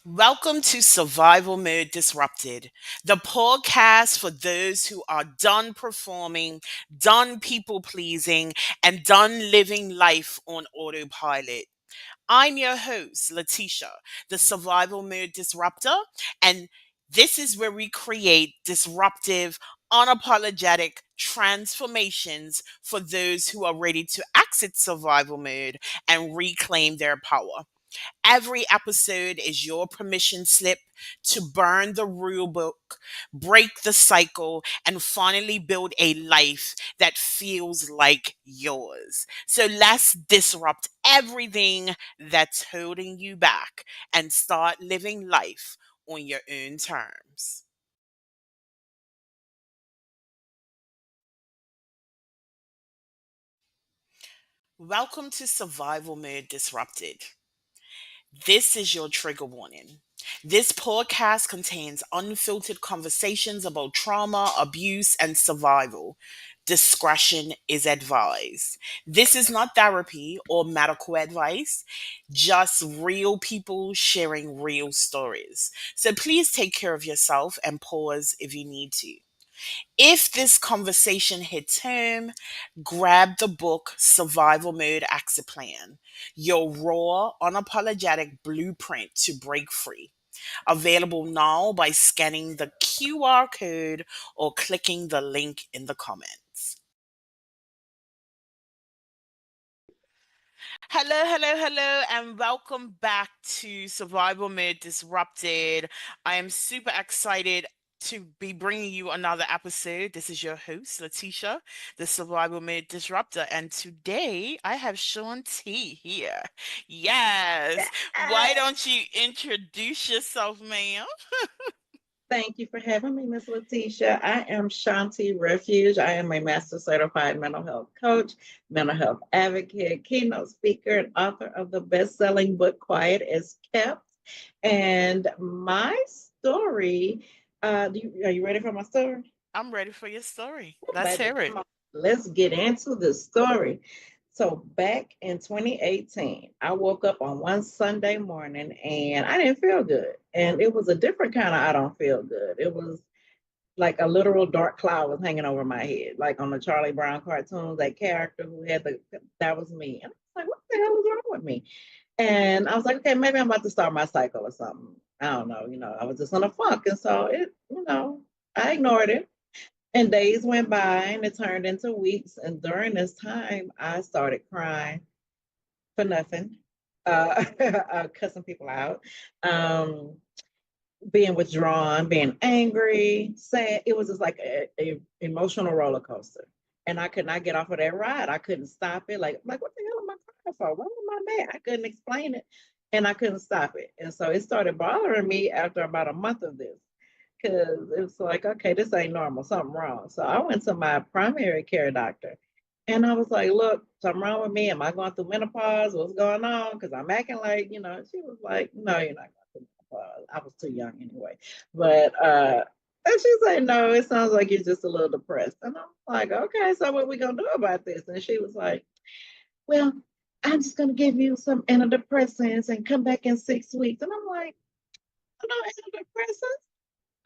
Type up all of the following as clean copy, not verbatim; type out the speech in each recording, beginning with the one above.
Welcome to Survival Mode Disrupted, the podcast for those who are done performing, done people pleasing, and done living life on autopilot. I'm your host, Letitia, the Survival Mode Disruptor, and this is where we create disruptive, unapologetic transformations for those who are ready to exit survival mode and reclaim their power. Every episode is your permission slip to burn the rule book, break the cycle, and finally build a life that feels like yours. So let's disrupt everything that's holding you back and start living life on your own terms. Welcome to Survival Mode Disrupted. This is your trigger warning. This podcast contains unfiltered conversations about trauma, abuse, and survival. Discretion is advised. This is not therapy or medical advice, just real people sharing real stories. So please take care of yourself and pause if you need to. If this conversation hits home, grab the book Survival Mode Exit Plan, your raw, unapologetic blueprint to break free. Available now by scanning the QR code or clicking the link in the comments. Hello, hello, hello, and welcome back to Survival Mode Disrupted. I am super excited to be bringing you another episode. This is your host, Letitia, the Survival Mode Disruptor, and today I have Sean T here. Yes. Why Yes. don't you introduce yourself, ma'am? Thank you for having me, Miss Letitia. I am Shawnti Refuge. I am a master certified mental health coach, mental health advocate, keynote speaker, and author of the best-selling book Quiet is Kept. And my story, are you ready for my story? I'm ready for your story. Ooh, Let's baby, hear it. come on. Let's get into the story. So back in 2018, I woke up on one Sunday morning and I didn't feel good. And it was a different kind of I don't feel good. It was like a literal dark cloud was hanging over my head, like on the Charlie Brown cartoons, that character who had that was me. And I was like, what the hell is wrong with me? And I was like, okay, maybe I'm about to start my cycle or something. I don't know, I was just in a funk. And so I ignored it. And days went by and it turned into weeks. And during this time, I started crying for nothing, cussing people out, um, being withdrawn, being angry, sad. It was just like a emotional roller coaster. And I could not get off of that ride. I couldn't stop it. Like what the hell am I crying for? Why am I mad? I couldn't explain it and I couldn't stop it. And so it started bothering me after about a month of this because it's like, okay, this ain't normal, something wrong. So I went to my primary care doctor and I was like, look, something wrong with me. Am I going through menopause? What's going on? Because I'm acting like, she was like, no, you're not going through menopause. I was too young anyway. But, and she said, no, it sounds like you're just a little depressed. And I'm like, okay, so what we going to do about this? And she was like, well, I'm just going to give you some antidepressants and come back in 6 weeks. And I'm like, no antidepressants?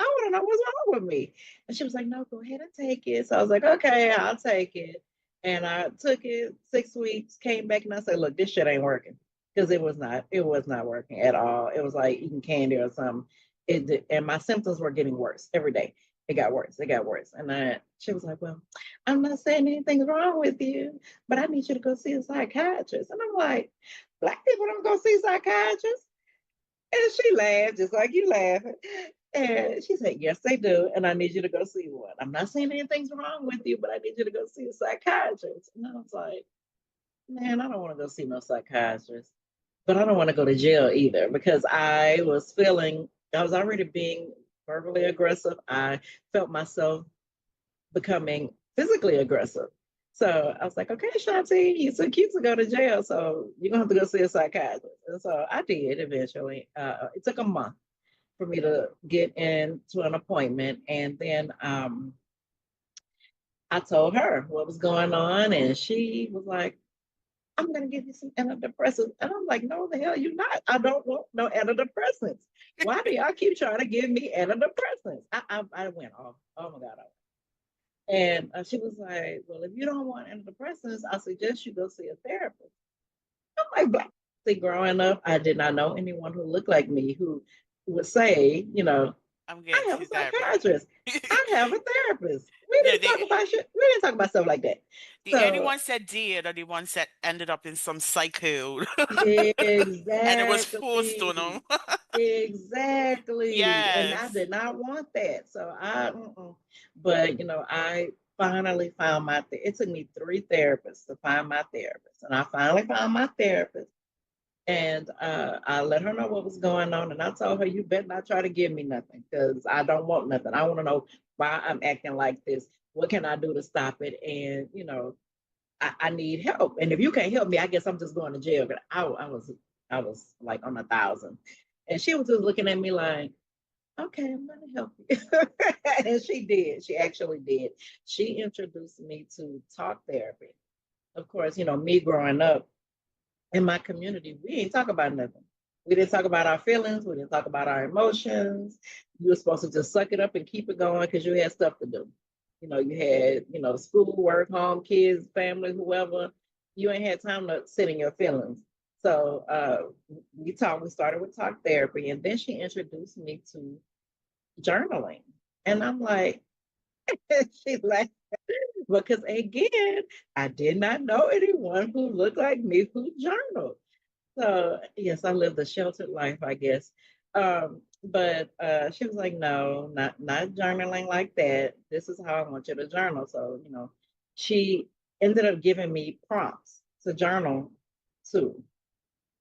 I want to know what's wrong with me. And she was like, no, go ahead and take it. So I was like, okay, I'll take it. And I took it 6 weeks, came back and I said, look, this shit ain't working. Because it was not working at all. It was like eating candy or something. And my symptoms were getting worse every day. It got worse. It got worse. And she was like, well, I'm not saying anything's wrong with you, but I need you to go see a psychiatrist. And I'm like, black people don't go see psychiatrists. And she laughed just like you laughing. And she said, yes, they do. And I need you to go see one. I'm not saying anything's wrong with you, but I need you to go see a psychiatrist. And I was like, man, I don't want to go see no psychiatrist. But I don't want to go to jail either because I was already being verbally aggressive. I felt myself becoming physically aggressive. So I was like, okay, Shanti, you're so cute to go to jail. So you're going to have to go see a psychiatrist. And so I did eventually. It took a month for me to get into an appointment. And then I told her what was going on. And she was like, I'm going to give you some antidepressants. And I'm like, no, the hell you're not. I don't want no antidepressants. Why do y'all keep trying to give me antidepressants? I went off. Oh my God. And she was like, well, if you don't want antidepressants, I suggest you go see a therapist. I'm like, "But see, growing up, I did not know anyone who looked like me who would say, I'm I getting have a to therapy. psychiatrist. I have a therapist. We No, didn't talk about shit. We didn't talk about stuff like that. the only So ones that did are the ones that ended up in some psycho, and it was forced on them. exactly, exactly. And I Yes. did not want that. So but I finally found it took me 3 therapists to find my therapist. And I finally found my therapist. And I let her know what was going on. And I told her, you better not try to give me nothing because I don't want nothing. I want to know why I'm acting like this. What can I do to stop it? And, I need help. And if you can't help me, I guess I'm just going to jail. But I was like on 1,000. And she was just looking at me like, okay, I'm going to help you. And she did. She actually did. She introduced me to talk therapy. Of course, me growing up, in my community, we didn't talk about nothing. We didn't talk about our feelings. We didn't talk about our emotions. You were supposed to just suck it up and keep it going because you had stuff to do. You had, school, work, home, kids, family, whoever. You ain't had time to sit in your feelings. So we started with talk therapy, and then she introduced me to journaling. And I'm like, she's like, because again, I did not know anyone who looked like me who journaled. So yes, I lived a sheltered life, I guess. But she was like, no, not journaling like that. This is how I want you to journal. So, she ended up giving me prompts to journal too.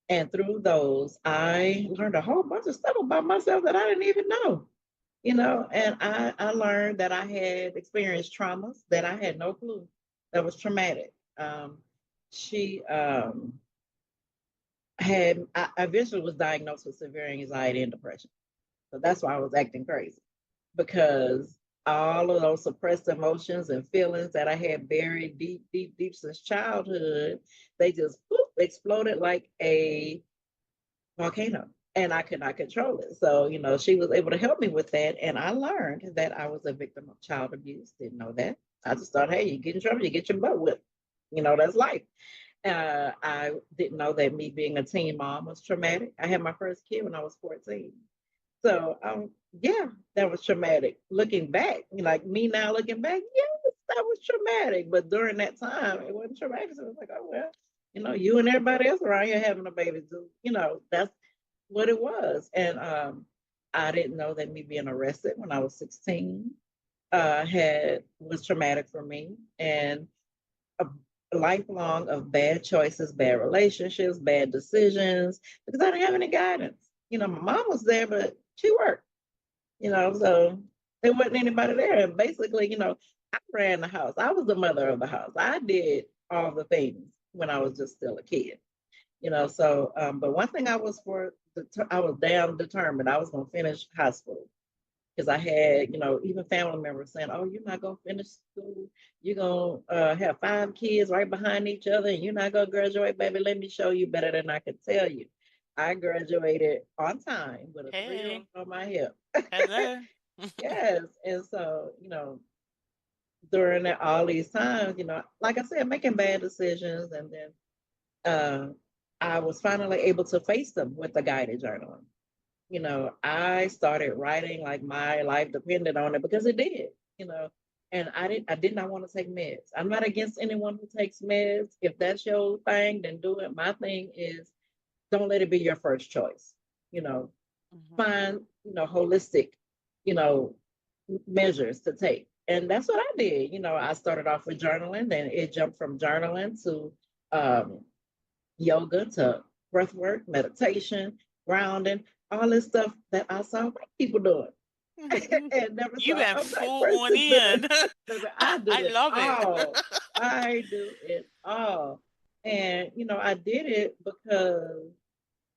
And through those, I learned a whole bunch of stuff about myself that I didn't even know. And I learned that I had experienced traumas that I had no clue that was traumatic. She I eventually was diagnosed with severe anxiety and depression. So that's why I was acting crazy because all of those suppressed emotions and feelings that I had buried deep, deep, deep since childhood, they just poof, exploded like a volcano and I could not control it. So, she was able to help me with that. And I learned that I was a victim of child abuse. Didn't know that. I just thought, hey, you get in trouble, you get your butt whipped. That's life. I didn't know that me being a teen mom was traumatic. I had my first kid when I was 14. So, yeah, that was traumatic. Looking back, like me now looking back, yes, that was traumatic. But during that time, it wasn't traumatic. So it was like, oh, well, you and everybody else around here having a baby. So, that's what it was. And I didn't know that me being arrested when I was 16 had was traumatic for me. And a lifelong of bad choices, bad relationships, bad decisions, because I didn't have any guidance. My mom was there, but she worked, so there wasn't anybody there. And basically, I ran the house. I was the mother of the house. I did all the things when I was just still a kid, so, but one thing I was damn determined I was going to finish high school because I had, even family members saying, "Oh, you're not gonna finish school. You're gonna have 5 kids right behind each other, and you're not gonna graduate, baby. Let me show you better than I can tell you." I graduated on time with a 3 year old Hey. on my hip. Hello. Yes, and so during all these times, like I said, making bad decisions, and then uh, I was finally able to face them with the guided journaling. I started writing like my life depended on it because it did, you know. And I did not want to take meds. I'm not against anyone who takes meds. If that's your thing, then do it. My thing is don't let it be your first choice. You know, Mhm. find, holistic, you know, measures to take. And that's what I did. I started off with journaling, then it jumped from journaling to um, yoga to breath work, meditation, grounding, all this stuff that I saw white people doing and never You saw went a black full on person doing. in. Baby, I do I it love it. all. I do it all. And, I did it because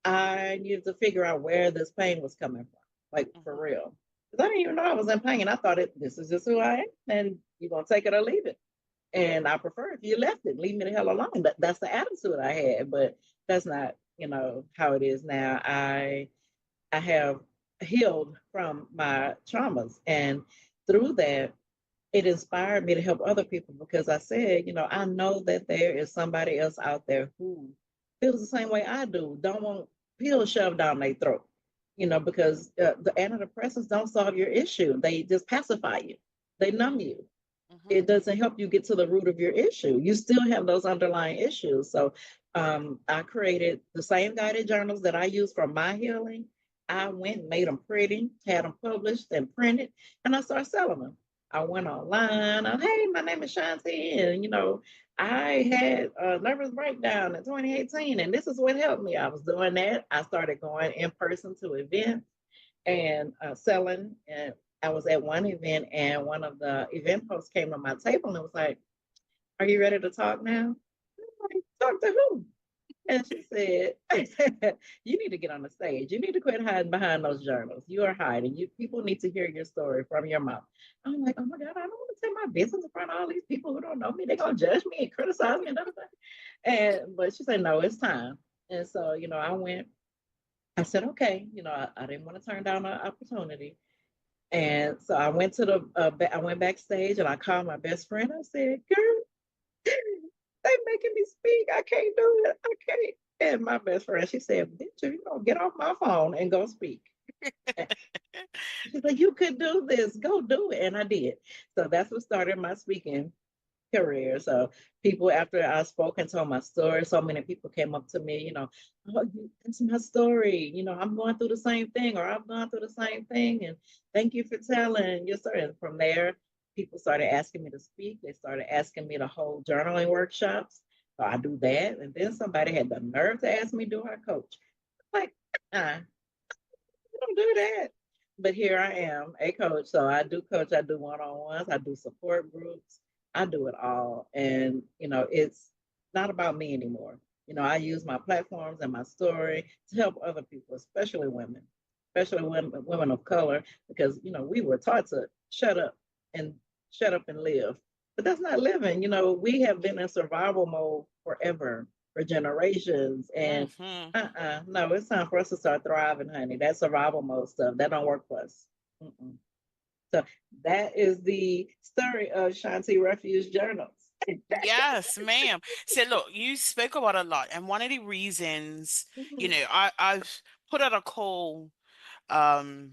I needed to figure out where this pain was coming from, like for Mhm. real. Because I didn't even know I was in pain. I thought this is just who I am, and you're going to take it or leave it. And I prefer if you left it, leave me the hell alone. That's the attitude I had, but that's not, how it is now. I have healed from my traumas, and through that, it inspired me to help other people because I said, I know that there is somebody else out there who feels the same way I do, don't want pills shoved down their throat, because the antidepressants don't solve your issue. They just pacify you, they numb you. Hmm. It doesn't help you get to the root of your issue. You still have those underlying issues. So I created the same guided journals that I use for my healing. I went and made them pretty, had them published and printed, and I started selling them. I went online. Hey, my name is Shawnti, and I had a nervous breakdown in 2018, and this is what helped me. I was doing that. I started going in person to events and selling. And I was at one event, and one of the event hosts came to my table and was like, "Are you ready to talk now?" I'm like, "Talk to who?" And she said, "You need to get on the stage. You need to quit hiding behind those journals. You are hiding. You people need to hear your story from your mouth." I'm like, "Oh my God, I don't want to tell my business in front of all these people who don't know me. They're gonna judge me and criticize me and everything." And but she said, "No, it's time." And so, I went. I said, "Okay." I didn't want to turn down an opportunity. And so I went to I went backstage and I called my best friend. I said, "Girl, they making me speak. I can't do it. I can't." And my best friend, she said, "Bitch, get off my phone and go speak." And she's like, "You could do this. Go do it." And I did. So that's what started my speaking career. So people, after I spoke and told my story, so many people came up to me, "Oh, that's my story. I'm going through the same thing, or I've gone through the same thing, and thank you for telling your story." And from there, people started asking me to speak. They started asking me to hold journaling workshops. So I do that. And then somebody had the nerve to ask me, "Do I coach?" Like, don't do that. But here I am, a coach. So I do coach, I do one on ones, I do support groups, I do it all. And, it's not about me anymore. I use my platforms and my story to help other people, especially women of color, because, we were taught to and shut up and live. But that's not living. We have been in survival mode forever, for generations. And Hmm. no, it's time for us to start thriving, honey. That survival mode stuff, that don't work for us. Mm-mm. So that is the story of Shawnti Refuge Journals. Yes, ma'am. So look, you spoke about a lot, and one of the reasons, Mhm. I've put out a call um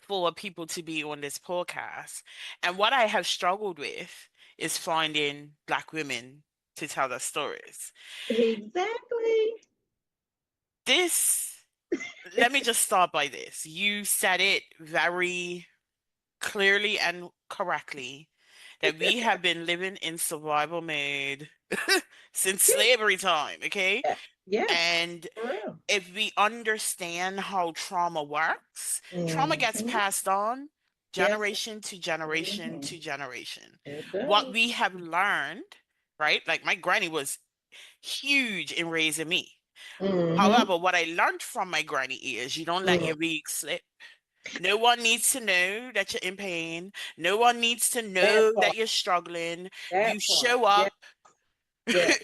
for people to be on this podcast, and what I have struggled with is finding Black women to tell their stories. Exactly. This, let me just start by this. You said it very clearly and correctly that we have been living in survival mode since Yeah. slavery time, okay? Yes, And for real. if we understand how trauma works, trauma gets Hmm. passed on Yes. generation to generation Hmm. to generation. It What does. we have learned, right? Like my granny was huge in raising me. Hmm. However, what I learned from my granny is you don't let Hmm. your week slip. No one needs to know that you're in pain. No one needs to That know part. that you're struggling. You That part. show Yes. up. Yes.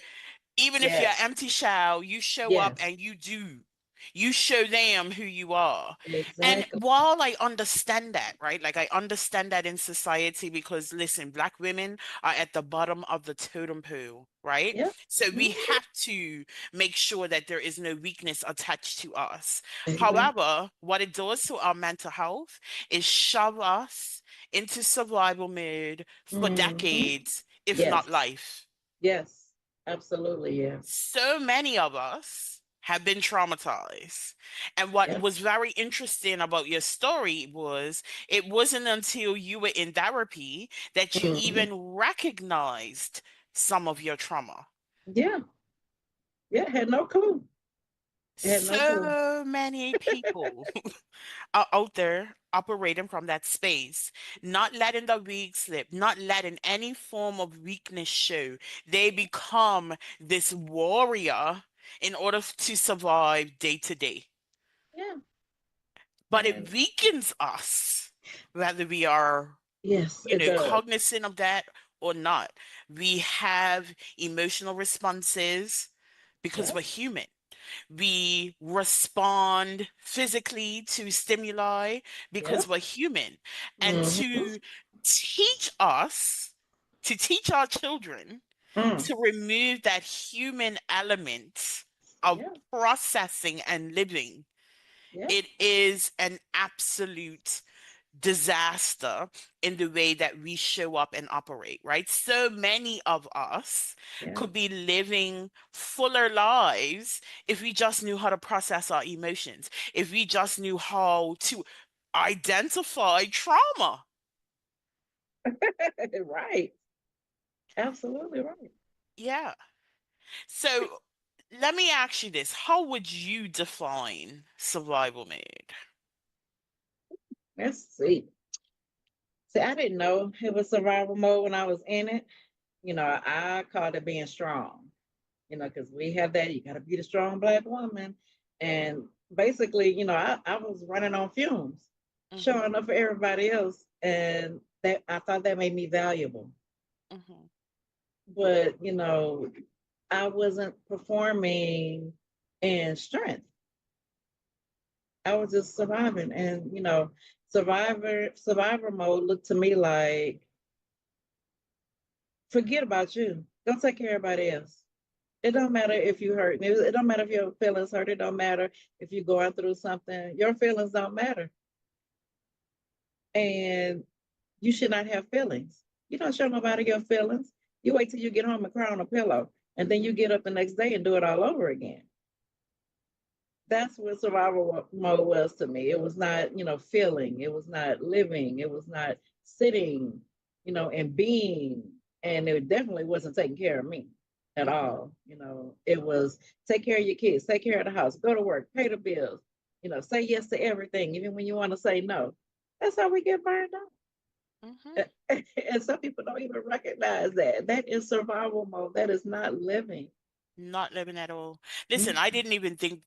Even if you're Yes. empty shell, you show up Yes. and you do. You show them who you are. And Exactly. while I understand that, right? Like I understand that in society because listen, Black women are at the bottom of the totem pole, right? Yep. So we Mhm. have to make sure that there is no weakness attached to us. Exactly. However, what it does to our mental health is shove us into survival mode for Hmm. decades, if not Yes. life. Yes. Absolutely. Yeah. So many of us have been traumatized. And what Yep. was very interesting about your story was it wasn't until you were in therapy that you Hmm. even recognized some of your trauma. Yeah. Yeah. Had no clue. Had no clue. So many people are out there operating from that space, not letting the weak slip, not letting any form of weakness show. They become this warrior in order to survive day to day. Yeah. But it And weakens us, whether we are, yes, it does. cognizant of that or not. We have emotional responses because Yep. we're human. We respond physically to stimuli because Yep. we're human. And Mm-hmm. teach us, to teach our children Mm. to remove that human element of Yep. processing and living, Yep. it is an absolute disaster in the way that we show up and operate, right? So many of us Yep. could be living fuller lives if we just knew how to process our emotions, if we just knew how to identify trauma. Right. Absolutely right. Yeah. So let me ask you this. How would you define survival mode? Let's see. See, I didn't know it was survival mode when I was in it. I called it being strong. Because we have that. You got to be the strong Black woman. And basically, I was running on fumes, Hmm. showing up for everybody else. And that I thought that made me valuable. Hmm. But, I wasn't performing in strength. I was just surviving. And, survivor mode looked to me like, forget about you. Don't take care of everybody else. It don't matter if you hurt. It don't matter if your feelings hurt. It don't matter if you're going through something. Your feelings don't matter. And you should not have feelings. You don't show nobody your feelings. You wait till you get home and cry on a pillow. And then you get up the next day and do it all over again. That's what survival mode was to me. It was not, feeling. It was not living. It was not sitting, and being. And it definitely wasn't taking care of me at Hmm. all. It was take care of your kids, take care of the house, go to work, pay the bills, say yes to everything, even when you want to say no. That's how we get burned Hmm. out. And some people don't even recognize that. That is survival mode. That is not living. Not living at all. Listen, I Mm, didn't even think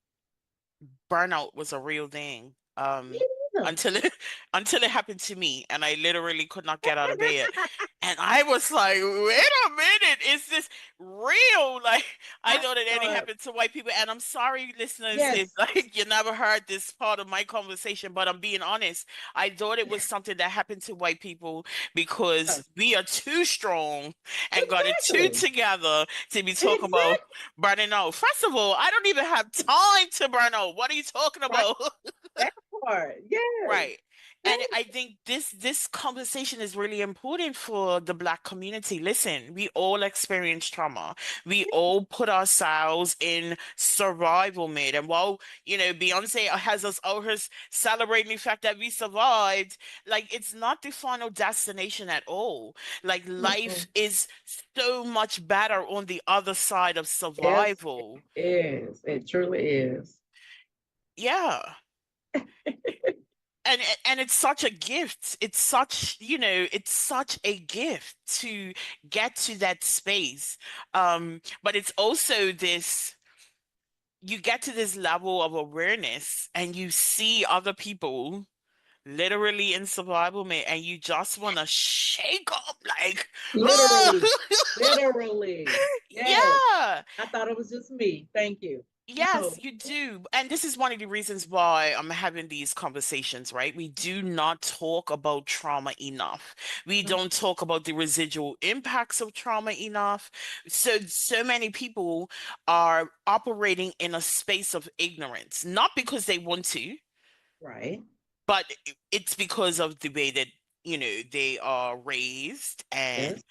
burnout was a real thing. me neither. Until it until it happened to me and I literally could not get out of bed. And I was like, wait a minute, is this real? Like, I I thought it only thought, happened to white people. And I'm sorry, listeners, if yes. like you never heard this part of my conversation, but I'm being honest. I thought it was something that happened to white people because we are too strong and got it too Exactly. together to be talking about Exactly. burning out. First of all, I don't even have time to burn out. What are you talking Right. about? That part. Yes. Right. And I think this conversation is really important for the Black community. Listen, we all experience trauma. We all put ourselves in survival mode. And while, Beyonce has us always celebrating the fact that we survived, like it's not the final destination at all. Like life Mm-mm. is so much better on the other side of Yes, survival. it is. It truly is. Yeah. And it's such a gift. It's such, it's such a gift to get to that space. But it's also this, you get to this level of awareness and you see other people literally in survival mode and you just want to shake up like, Literally. Literally. Yes. yeah. I thought it was just me. Thank you. Yes, No. you do. And this is one of the reasons why I'm having these conversations, right? We do not talk about trauma enough. We Mm, don't talk about the residual impacts of trauma enough. So many people are operating in a space of ignorance, not because they want to, right. but it's because of the way that, they are raised and Yes.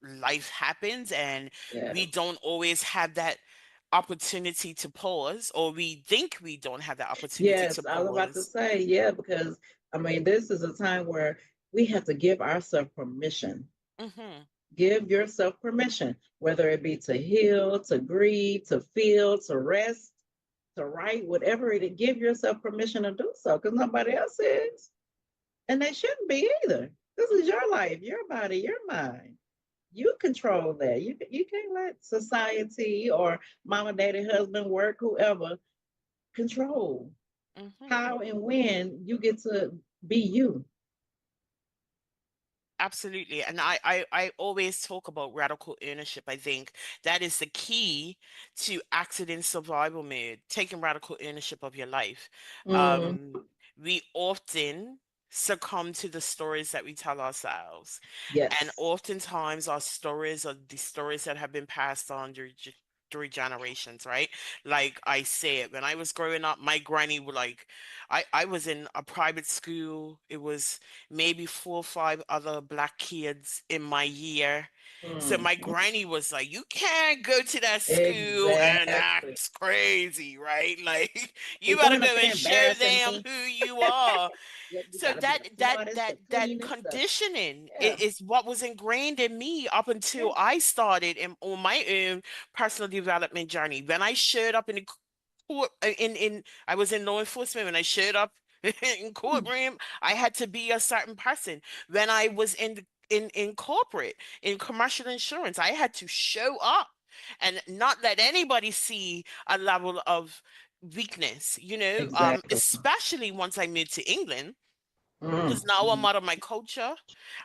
life happens and we Yes. don't always have that opportunity to pause, or we think we don't have that opportunity to Yes. I was about to pause. say, yeah, because this is a time where we have to give ourselves permission. Hmm. Give yourself permission, whether it be to heal, to grieve, to feel, to rest, to write, whatever it is, give yourself permission to do so because nobody else is. And they shouldn't be either. This is your life, your body, your mind. You control that. You can't let society or mama, daddy, husband, work, whoever control Hmm. how and when you get to be you. Absolutely. And I always talk about radical ownership. I think that is the key to accident survival mode, taking radical ownership of your life. Mm, Um, we often succumb to the stories that we tell ourselves. And yes. oftentimes our stories are the stories that have been passed on through generations, right? Like I said, when I was growing up, my granny would like, I was in a private school. It was maybe four or five other black kids in my year. So Mm, my granny was like, "You can't go to that school and exactly. act crazy, right? Like You're you gotta going up go there and show embarrassing them me. who you are." You So got to be that the that smartest, that the that cleanest, the conditioning yeah, is what was ingrained in me up yeah. until I started on my own personal development journey. When I showed up in the court, in I was in law enforcement. When I showed up in Mm, courtroom, I had to be a certain person. When I was in corporate, in commercial insurance, I had to show up and not let anybody see a level of weakness, exactly. especially once I moved to England, Mm, because now I'm mm, out of my culture.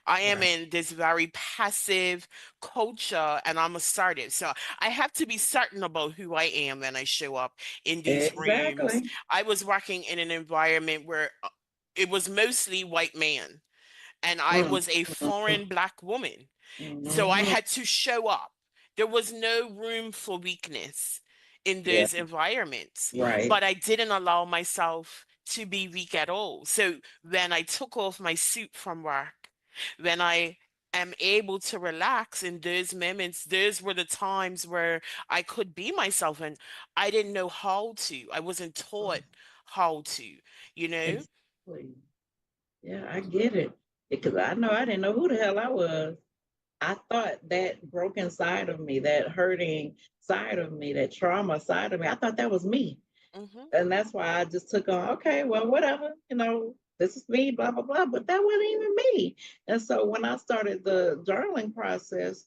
I am right. in this very passive culture and I'm assertive. So I have to be certain about who I am when I show up in these rooms. Exactly. I was working in an environment where it was mostly white men and I Mm, was a mm, foreign black woman. So I mm, had to show up. There was no room for weakness in yeah, those environments, right. but I didn't allow myself to be weak at all. So when I took off my suit from work, when I am able to relax in those moments, those were the times where I could be myself and I didn't know how to. I wasn't taught Mm, how to, you know? exactly. Yeah, I get it. Because I know I didn't know who the hell I was. I thought that broken side of me, that hurting side of me, that trauma side of me, I thought that was me. Hmm. And that's why I just took on, okay, well, whatever, this is me, blah, blah, blah. But that wasn't even me. And so when I started the journaling process,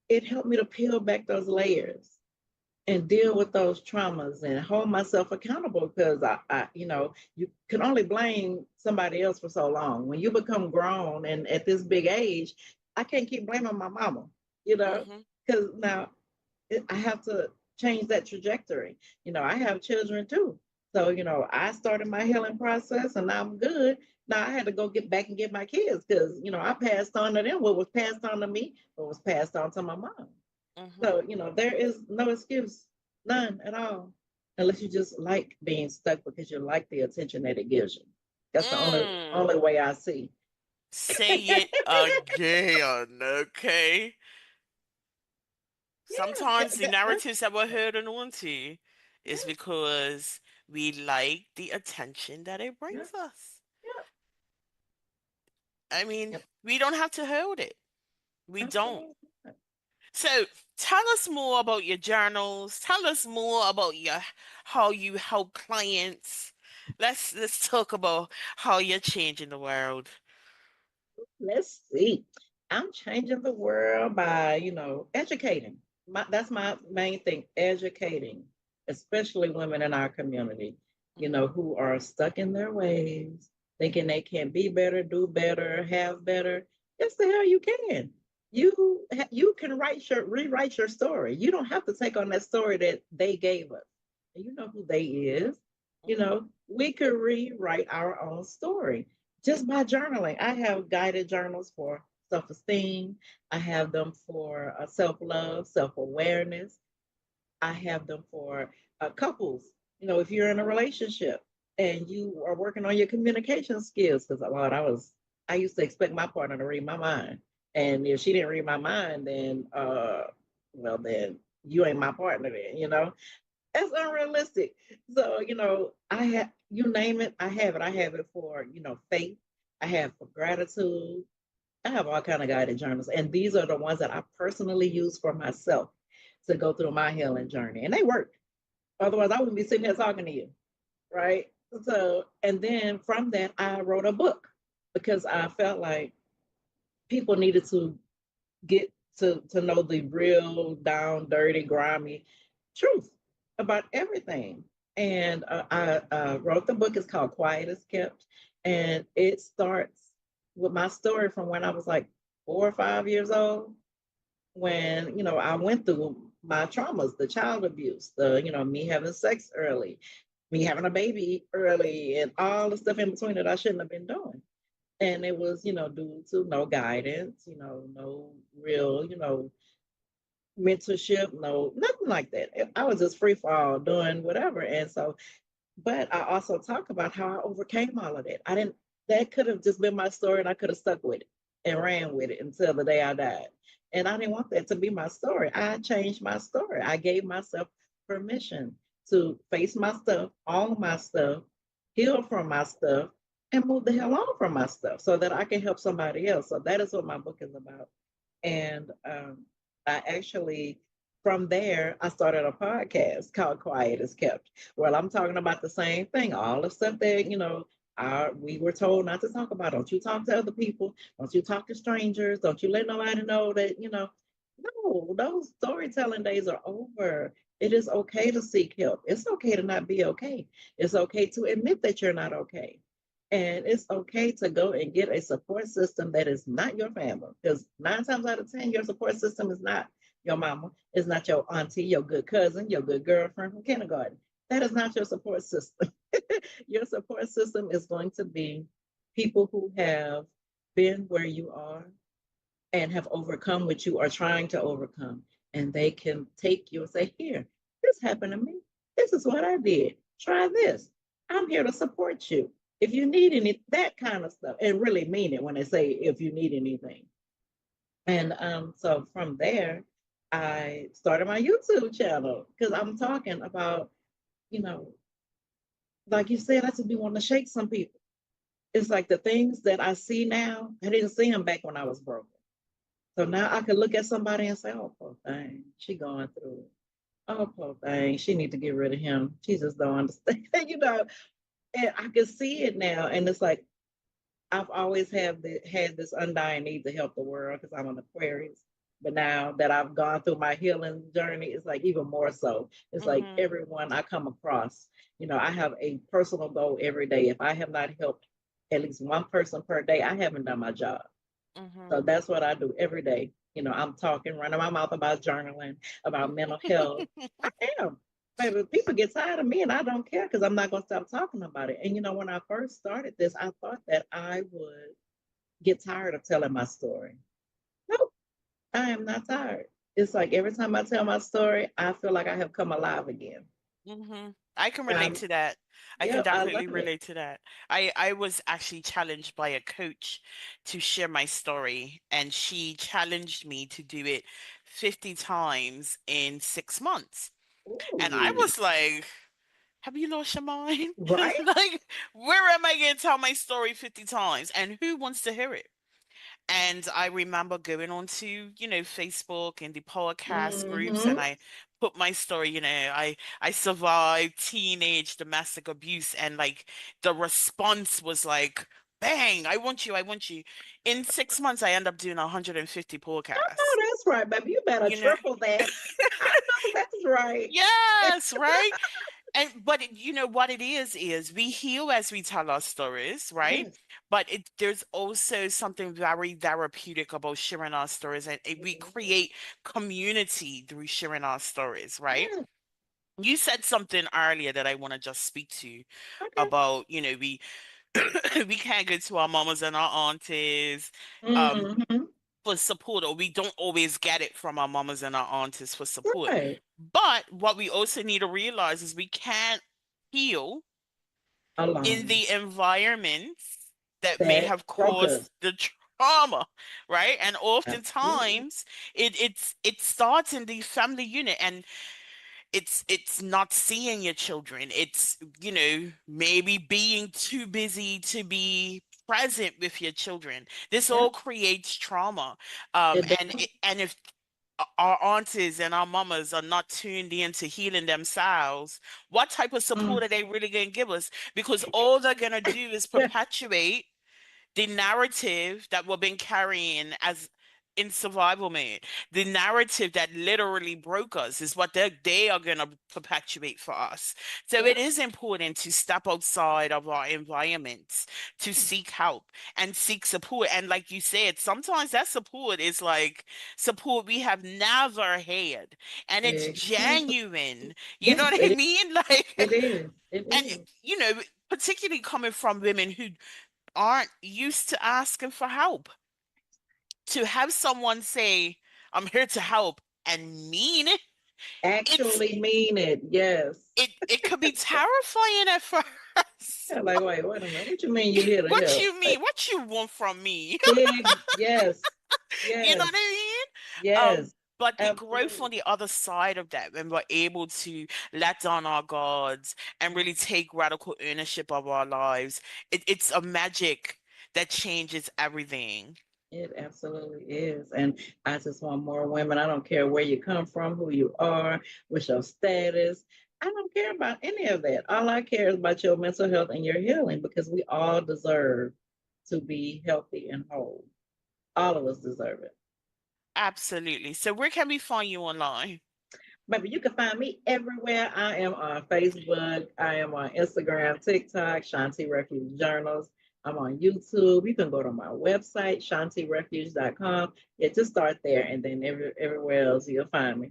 it helped me to peel back those layers and deal with those traumas and hold myself accountable because you can only blame somebody else for so long. When you become grown and at this big age, I can't keep blaming my mama, you know, Hmm. because now I have to change that trajectory. I have children too. So, I started my healing process and I'm good. Now I had to go get back and get my kids because, I passed on to them what was passed on to me, what was passed on to my mom. Hmm. So, there is no excuse, none at all, unless you just like being stuck because you like the attention that it gives you. That's the only Mm. way I see. Say it again, okay? Yeah, Sometimes the that's narratives that we're holding on to is because we like the attention that it yeah, brings us. yeah, I mean, yeah, we don't have to hold it. We don't. absolutely. So tell us more about your journals. Tell us more about your how you help clients. Let's talk about how you're changing the world. Let's see. I'm changing the world by, educating. That's my main thing, educating, especially women in our community, Hmm. who are stuck in their ways, thinking they can be better, do better, have better. Yes, the hell you can. You can rewrite your story. You don't have to take on that story that they gave us. And you know who they is. Hmm. We could rewrite our own story just by journaling. I have guided journals for self esteem, I have them for self love, self awareness, I have them for couples. If you're in a relationship and you are working on your communication skills, because I used to expect my partner to read my mind. And if she didn't read my mind, then, well, then you ain't my partner, then. That's unrealistic. So, I have, you name it, I have it. I have it for, faith. I have for gratitude. I have all kind of guided journals. And these are the ones that I personally use for myself to go through my healing journey. And they work. Otherwise, I wouldn't be sitting here talking to you. Right. So, and then from that, I wrote a book because I felt like people needed to get to know the real down, dirty, grimy truth about everything. And I wrote the book. It's called Quiet as Kept, and it starts. with my story from when I was like 4 or 5 years old, when I went through my traumas, the child abuse, the me having sex early, me having a baby early, and all the stuff in between that I shouldn't have been doing. And it was due to no guidance, no real mentorship, no nothing like that. I was just free fall doing whatever. And so, but I also talk about how I overcame all of that. I didn't, that could have just been my story and I could have stuck with it and ran with it until the day I died. And I didn't want that to be my story. I changed my story. I gave myself permission to face my stuff, own my stuff, heal from my stuff, and move the hell on from my stuff so that I can help somebody else. So that is what my book is about. And I actually, from there, I started a podcast called Quiet is Kept. Well, I'm talking about the same thing, all the stuff that, we were told not to talk about. Don't you talk to other people. Don't you talk to strangers. Don't you let nobody know that, no, those storytelling days are over. It is okay to seek help. It's okay to not be okay. It's okay to admit that you're not okay. And it's okay to go and get a support system that is not your family. Because 9 times out of 10, your support system is not your mama, it's not your auntie, your good cousin, your good girlfriend from kindergarten. That is not your support system. Your support system is going to be people who have been where you are and have overcome what you are trying to overcome. And they can take you and say, here, this happened to me. This is what I did. Try this. I'm here to support you. If you need any, that kind of stuff, and really mean it when they say, if you need anything. And so from there, I started my YouTube channel because I'm talking about, you know, like you said, I just be wanting to shake some people. It's like the things that I see now, I didn't see them back when I was broken. So now I can look at somebody and say, "Oh, poor thing, she going through it. Oh, poor thing, she need to get rid of him. She just don't understand." And I can see it now, and it's like I've always had this undying need to help the world because I'm an Aquarius. But now that I've gone through my healing journey, it's like even more so. It's like Mhm. everyone I come across, I have a personal goal every day. If I have not helped at least one person per day, I haven't done my job. So Mhm. that's what I do every day. I'm talking, running my mouth about journaling, about mental health. I am. But people get tired of me and I don't care because I'm not going to stop talking about it. And when I first started this, I thought that I would get tired of telling my story. Nope, I am not tired. It's like every time I tell my story, I feel like I have come alive again. I can And relate to that. I can yep, I definitely love it. relate to that. I was actually challenged by a coach to share my story, and she challenged me to do it 50 times in 6 months. And I Ooh, was like, have you lost your mind? right? Like, where am I going to tell my story 50 times? And who wants to hear it? And I remember going on to, Facebook and the podcast groups, and Mm-hmm. I put my story, I survived teenage domestic abuse, and like the response was like, bang, I want you, I want you. In 6 months, I end up doing 150 I podcasts. know that's right, baby. You better You know, triple that. I know that's right. yes, right? And but you know what it is we heal as we tell our stories, right? Yes. But there's also something very therapeutic about sharing our stories, and we create community through sharing our stories, right? Yes. You said something earlier that I want to just speak to Okay. about, we we can't go to our mamas and our aunties um Mm-hmm. for support, or we don't always get it from our mamas and our aunties for support. Right. But what we also need to realize is we can't heal in Alone. the environments that may That have broke us. caused the trauma, right? And Absolutely. oftentimes it starts in the family unit, and it's not seeing your children. It's, maybe being too busy to be present with your children. This Yeah. all creates trauma. It And if our aunties and our mamas are not tuned into healing themselves, what type of does. support are they really going to give us? Because all they're going to do is perpetuate the narrative that we've been carrying as in survival mode. The narrative that literally broke us is what they are going to perpetuate for us. So it Yep. is important to step outside of our environments to seek help and seek support. And like you said, sometimes that support is like support we have never had, and it's Exactly. genuine. You know Yes, what I mean? it Like, is. It and is. you know, particularly coming from women who aren't used to asking for help, to have someone say, "I'm here to help," and mean it, it's Actually mean it. Yes. it could be terrifying at first. Yeah, like, wait a minute. What you mean you here to What help? you Like, mean? What you want from me? yes. You know Yes. what I mean? Yes. But the growth Absolutely. on the other side of that, when we're able to let down our guards and really take radical ownership of our lives, it's a magic that changes everything. It absolutely is. And I just want more women. I don't care where you come from, who you are, what's your status. I don't care about any of that. All I care is about your mental health and your healing because we all deserve to be healthy and whole. All of us deserve it. Absolutely. So where can we find you online? Baby, you can find me everywhere. I am on Facebook. I am on Instagram, TikTok, Shawnti Refuge Journals. I'm on YouTube. You can go to my website, shantirefuge.com. Yeah, just start there, and then everywhere else you'll find me.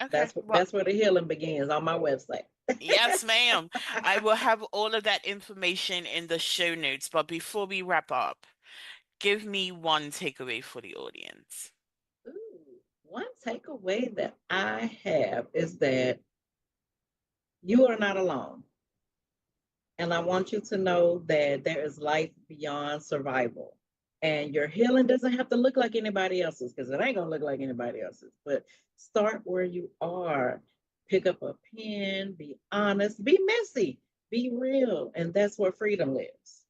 Okay. Well, That's where the healing begins on my website. yes, ma'am. I will have all of that information in the show notes. But before we wrap up, give me one takeaway for the audience. Ooh, one takeaway that I have is that you are not alone. And I want you to know that there is life beyond survival. And your healing doesn't have to look like anybody else's because it ain't going to look like anybody else's. But start where you are. Pick up a pen, be honest, be messy, be real. And that's where freedom lives.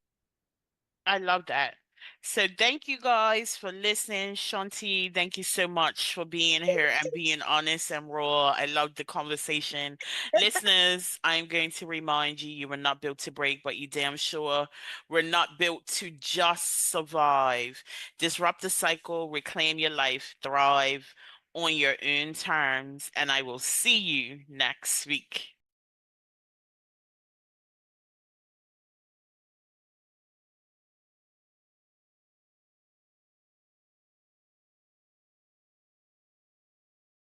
I love that. So thank you guys for listening. Shanti, thank you so much for being here and being honest and raw. I love the conversation. Listeners, I'm going to remind you, you were not built to break, but you damn sure were not built to just survive. Disrupt the cycle, reclaim your life, thrive on your own terms, and I will see you next week.